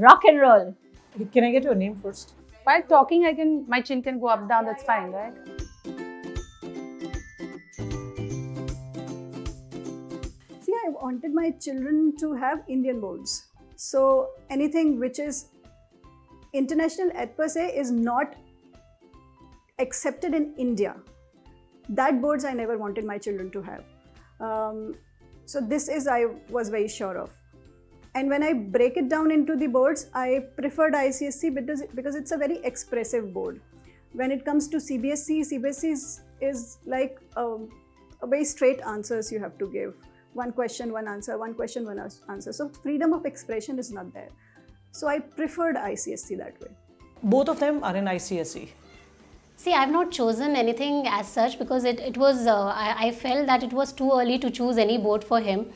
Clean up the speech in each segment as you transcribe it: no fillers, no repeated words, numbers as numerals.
Rock and roll. Can I get your name first? While talking, my chin can go up, down, that's fine, right? See, I wanted my children to have Indian boards. So anything which is international per se is not accepted in India. That boards I never wanted my children to have. So this is I was very sure of. And when I break it down into the boards, I preferred ICSE because it's a very expressive board. When it comes to CBSE is like a very straight answers you have to give. One question, one answer, one question, one answer. So freedom of expression is not there. So I preferred ICSE that way. Both of them are in ICSE. See, I've not chosen anything as such because it was, I felt that it was too early to choose any board for him.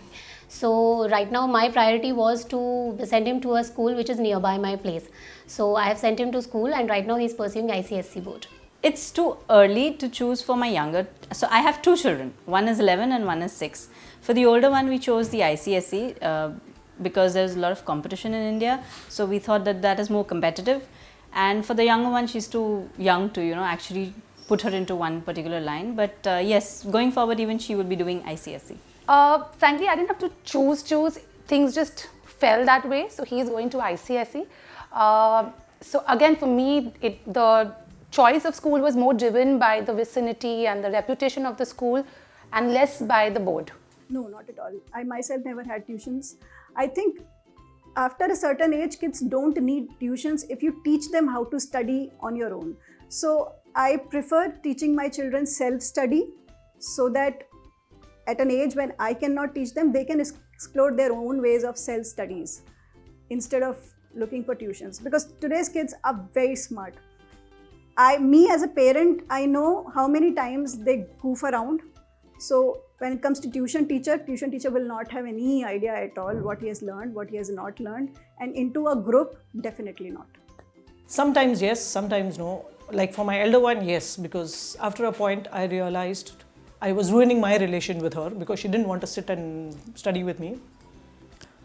So right now my priority was to send him to a school which is nearby my place. So I have sent him to school and right now he's pursuing ICSE board. It's too early to choose for my younger. So I have two children. One is 11 and one is 6. For the older one, we chose the ICSE because there's a lot of competition in India. So we thought that is more competitive. And for the younger one, she's too young to, actually put her into one particular line. But yes, going forward, even she will be doing ICSE. Frankly, I didn't have to choose. Things just fell that way. So he's going to ICSE. So again, for me, the choice of school was more driven by the vicinity and the reputation of the school and less by the board. No, not at all. I myself never had tuitions. I think after a certain age, kids don't need tuitions if you teach them how to study on your own. So I prefer teaching my children self-study so that at an age when I cannot teach them, they can explore their own ways of self-studies instead of looking for tuitions. Because today's kids are very smart. Me as a parent, I know how many times they goof around. So when it comes to tuition teacher will not have any idea at all what he has learned, what he has not learned. And into a group, definitely not. Sometimes yes, sometimes no. Like for my elder one, yes, because after a point I realized I was ruining my relation with her because she didn't want to sit and study with me.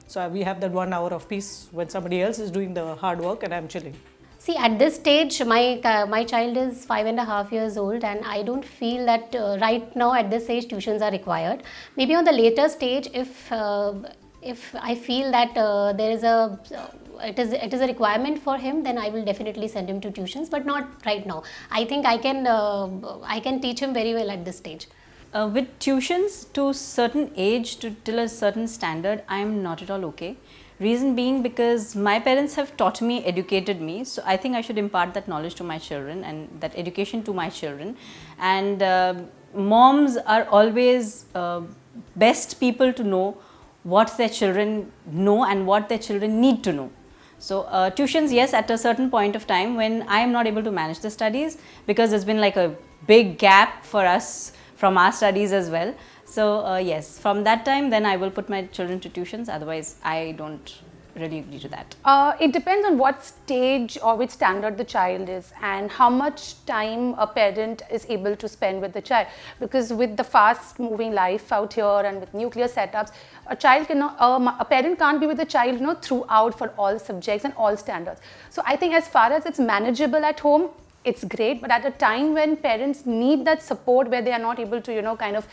So we have that 1 hour of peace when somebody else is doing the hard work and I'm chilling. See, at this stage, my child is 5.5 years old and I don't feel that right now at this age tuitions are required. Maybe on the later stage, if I feel that it is a requirement for him, then I will definitely send him to tuitions, but not right now. I think I can teach him very well at this stage. With tuitions to certain age, till a certain standard, I am not at all okay. Reason being because my parents have taught me, educated me, so I think I should impart that knowledge to my children and that education to my children. And moms are always best people to know what their children know and what their children need to know. So tuitions, yes, at a certain point of time when I am not able to manage the studies because there's been like a big gap for us from our studies as well. So yes, from that time then I will put my children to tuitions, otherwise I don't really agree to that. It depends on what stage or which standard the child is and how much time a parent is able to spend with the child. Because with the fast moving life out here and with nuclear setups, a parent can't be with the child throughout for all subjects and all standards. So I think as far as it's manageable at home, it's great. But at a time when parents need that support where they are not able to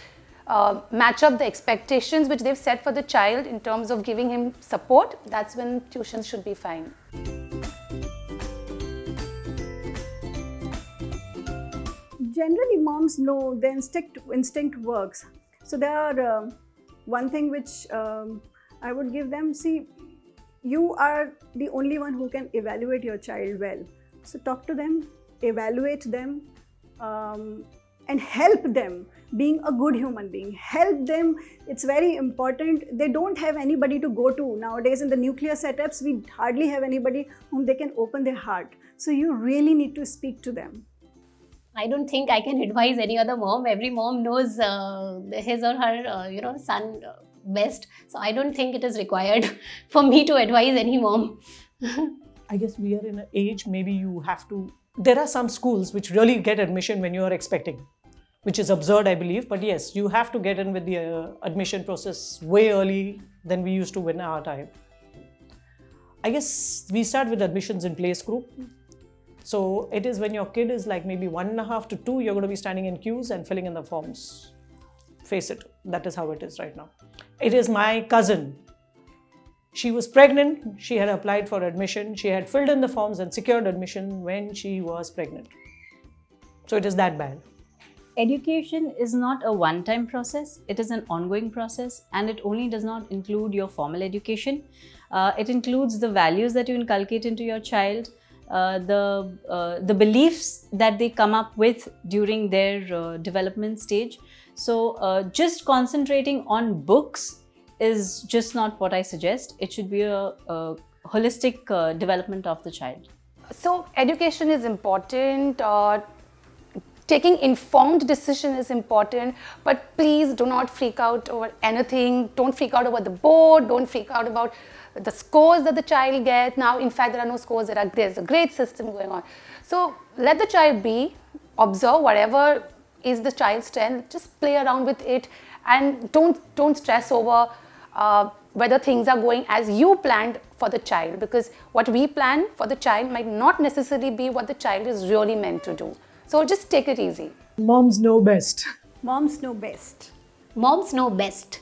match up the expectations which they've set for the child in terms of giving him support, that's when tuitions should be fine. Generally, moms know the instinct works. So there are one thing which I would give them, see, you are the only one who can evaluate your child well. So talk to them, evaluate them, and help them being a good human being. Help them, it's very important. They don't have anybody to go to. Nowadays in the nuclear setups, we hardly have anybody whom they can open their heart. So you really need to speak to them. I don't think I can advise any other mom. Every mom knows his or her son best. So I don't think it is required for me to advise any mom. I guess we are in an age, maybe you have to, there are some schools which really get admission when you are expecting, which is absurd, I believe. But yes, you have to get in with the admission process way early than we used to in our time. I guess we start with admissions in place group. So it is when your kid is like maybe 1.5 to 2, you're going to be standing in queues and filling in the forms. Face it, that is how it is right now. It is my cousin. She was pregnant, she had applied for admission, she had filled in the forms and secured admission when she was pregnant. So it is that bad. Education is not a one-time process, it is an ongoing process, and it only does not include your formal education. It includes the values that you inculcate into your child, the beliefs that they come up with during their development stage. So just concentrating on books is just not what I suggest. It should be a holistic development of the child. So education is important. Taking informed decision is important, but please do not freak out over anything. Don't freak out over the board. Don't freak out about the scores that the child gets. Now, in fact, there are no scores. There's a grade system going on. So let the child be, observe whatever is the child's strength. Just play around with it, and don't stress over whether things are going as you planned for the child, because what we plan for the child might not necessarily be what the child is really meant to do. So just take it easy. Moms know best. Moms know best. Moms know best.